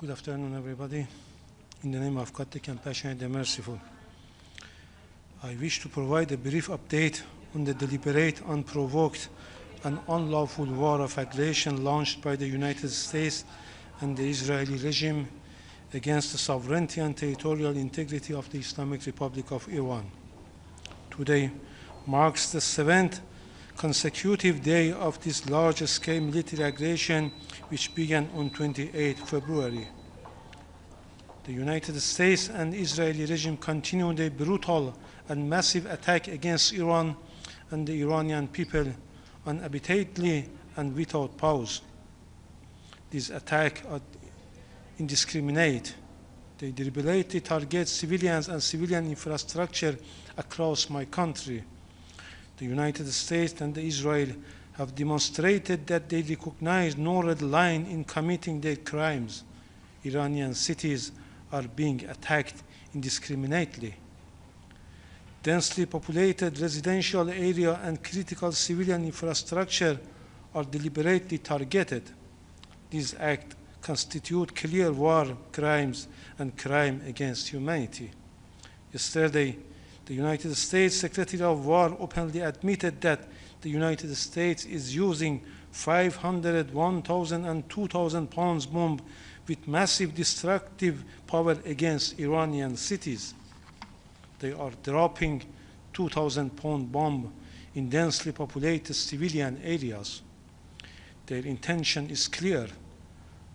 Good afternoon, everybody. In the name of God, the Compassionate, the Merciful, I wish to provide a brief update on the deliberate, unprovoked, and unlawful war of aggression launched by the United States and the Israeli regime against the sovereignty and territorial integrity of the Islamic Republic of Iran. Today marks the 7th consecutive day of this large-scale military aggression, which began on 28 February. The United States and Israeli regime continue their brutal and massive attack against Iran and the Iranian people unabatedly and without pause. These attacks are indiscriminate. They deliberately target civilians and civilian infrastructure across my country. The United States and Israel have demonstrated that they recognize no red line in committing their crimes. Iranian cities are being attacked indiscriminately. Densely populated residential area and critical civilian infrastructure are deliberately targeted. These acts constitute clear war crimes and crime against humanity. Yesterday, the United States Secretary of War openly admitted that the United States is using 500, 1,000, and 2,000 pounds bomb with massive destructive power against Iranian cities. They are dropping 2,000-pound bomb in densely populated civilian areas. Their intention is clear: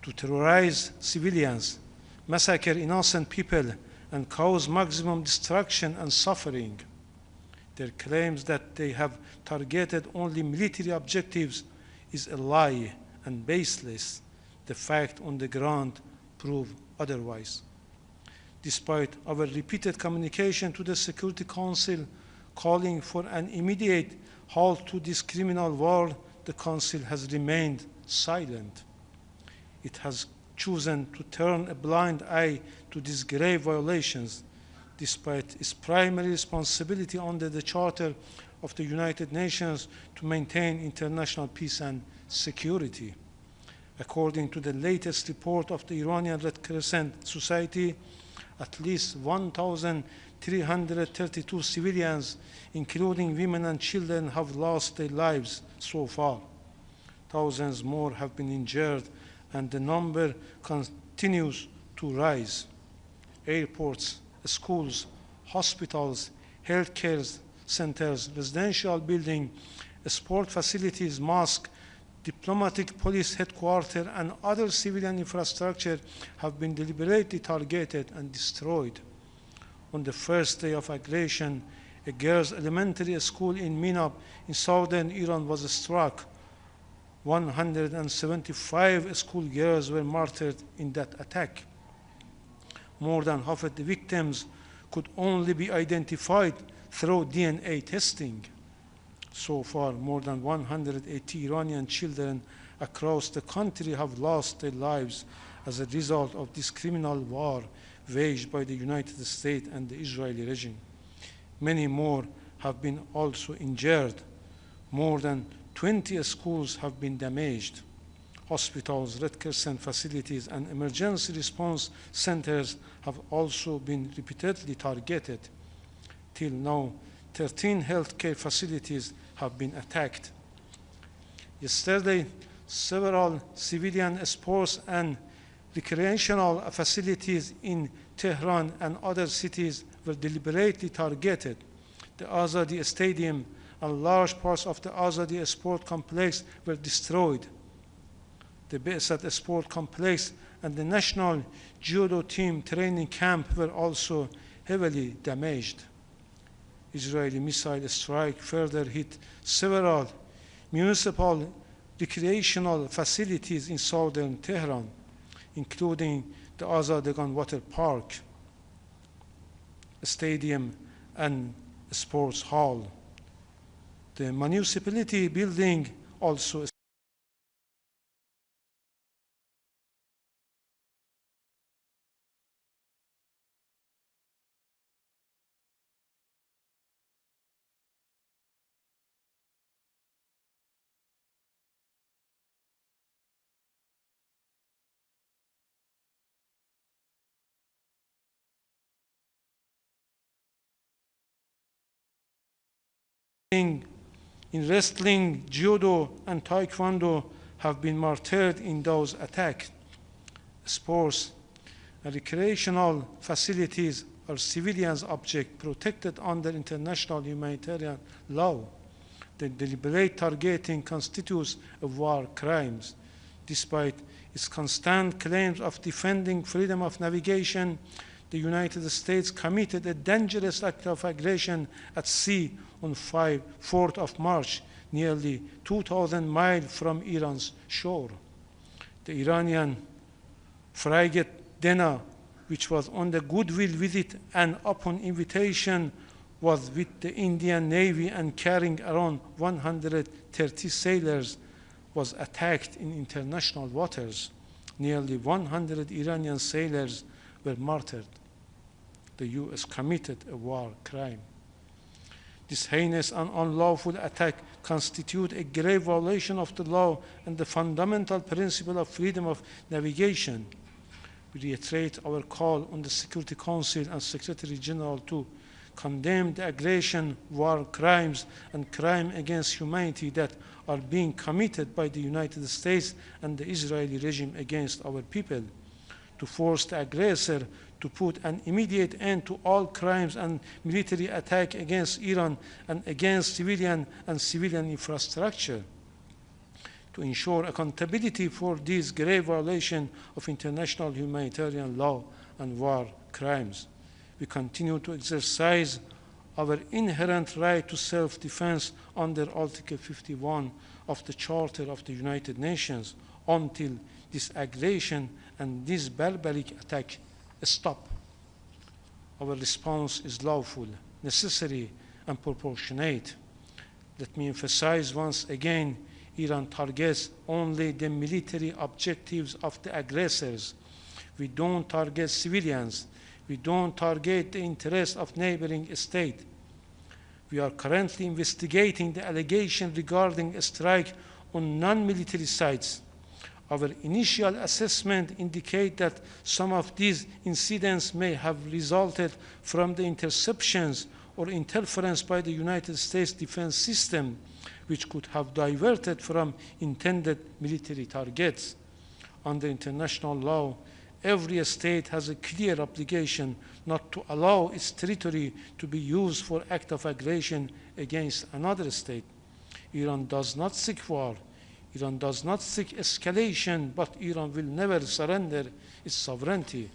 to terrorize civilians, massacre innocent people, and cause maximum destruction and suffering. Their claims that they have targeted only military objectives is a lie and baseless. The facts on the ground prove otherwise. Despite our repeated communication to the Security Council calling for an immediate halt to this criminal war, the Council has remained silent. It has chosen to turn a blind eye to these grave violations, despite its primary responsibility under the Charter of the United Nations to maintain international peace and security. According to the latest report of the Iranian Red Crescent Society, at least 1,332 civilians, including women and children, have lost their lives so far. Thousands more have been injured, and the number continues to rise. Airports, schools, hospitals, healthcare centers, residential buildings, sport facilities, mosques, diplomatic police headquarters, and other civilian infrastructure have been deliberately targeted and destroyed. On the first day of aggression, a girls' elementary school in Minab in southern Iran was struck. 175 schoolgirls were martyred in that attack. More than half of the victims could only be identified through DNA testing. So far, more than 180 Iranian children across the country have lost their lives as a result of this criminal war waged by the United States and the Israeli regime. Many more have been also injured. More than 20 schools have been damaged. Hospitals, Red Crescent facilities, and emergency response centers have also been repeatedly targeted. Till now, 13 healthcare facilities have been attacked. Yesterday, several civilian sports and recreational facilities in Tehran and other cities were deliberately targeted. The Azadi Stadium and large parts of the Azadi Sport Complex were destroyed. The Be'esat Sport Complex and the National Judo Team training camp were also heavily damaged. Israeli missile strike further hit several municipal recreational facilities in southern Tehran, including the Azadegan Water Park, stadium, and sports hall. The municipality building also in wrestling, judo, and taekwondo have been martyred in those attacks. Sports and recreational facilities are civilians' objects protected under international humanitarian law. The deliberate targeting constitutes a war crime. Despite its constant claims of defending freedom of navigation, the United States committed a dangerous act of aggression at sea on 4th of March, nearly 2,000 miles from Iran's shore. The Iranian frigate Dena, which was on the goodwill visit and upon invitation was with the Indian Navy and carrying around 130 sailors, was attacked in international waters. Nearly 100 Iranian sailors were martyred. The U.S. committed a war crime. This heinous and unlawful attack constitutes a grave violation of the law and the fundamental principle of freedom of navigation. We reiterate our call on the Security Council and Secretary General to condemn the aggression, war crimes, and crime against humanity that are being committed by the United States and the Israeli regime against our people, to force the aggressor to put an immediate end to all crimes and military attack against Iran and against civilian and civilian infrastructure, to ensure accountability for these grave violations of international humanitarian law and war crimes. We continue to exercise our inherent right to self-defense under Article 51 of the Charter of the United Nations until this aggression and this barbaric attack stop. Our response is lawful, necessary, and proportionate. Let me emphasize once again, Iran targets only the military objectives of the aggressors. We don't target civilians. We don't target the interests of neighboring states. We are currently investigating the allegation regarding a strike on non-military sites. Our initial assessment indicates that some of these incidents may have resulted from the interceptions or interference by the United States defense system, which could have diverted from intended military targets. Under international law, every state has a clear obligation not to allow its territory to be used for act of aggression against another state. Iran does not seek war. Iran does not seek escalation, but Iran will never surrender its sovereignty.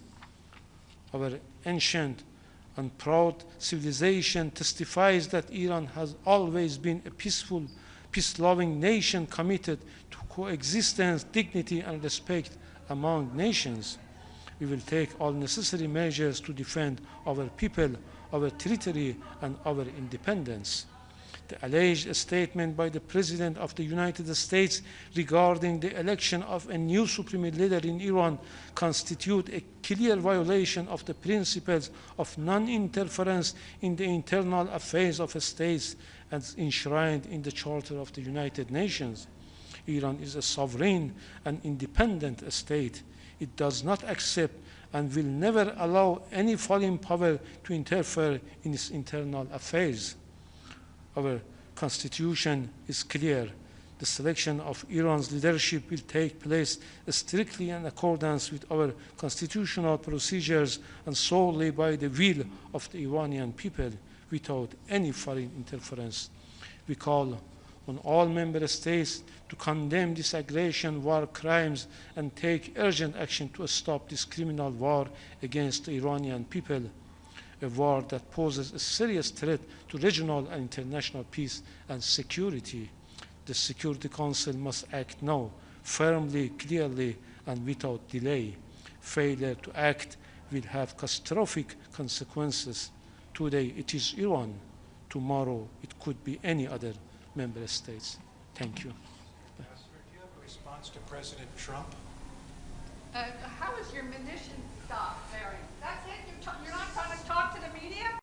Our ancient and proud civilization testifies that Iran has always been a peaceful, peace-loving nation committed to coexistence, dignity, and respect among nations. We will take all necessary measures to defend our people, our territory, and our independence. The alleged statement by the President of the United States regarding the election of a new supreme leader in Iran constitute a clear violation of the principles of non-interference in the internal affairs of states as enshrined in the Charter of the United Nations. Iran is a sovereign and independent state. It does not accept and will never allow any foreign power to interfere in its internal affairs. Our constitution is clear. The selection of Iran's leadership will take place strictly in accordance with our constitutional procedures and solely by the will of the Iranian people, without any foreign interference. We call on all member states to condemn this aggression, war crimes, and take urgent action to stop this criminal war against the Iranian people, a war that poses a serious threat to regional and international peace and security. The Security Council must act now, firmly, clearly, and without delay. Failure to act will have catastrophic consequences. Today it is Iran. Tomorrow it could be any other member states. Thank you. Ambassador, do you have a response to President Trump? How is your munitions stop, Barry? That's it? You're not trying to talk to the media?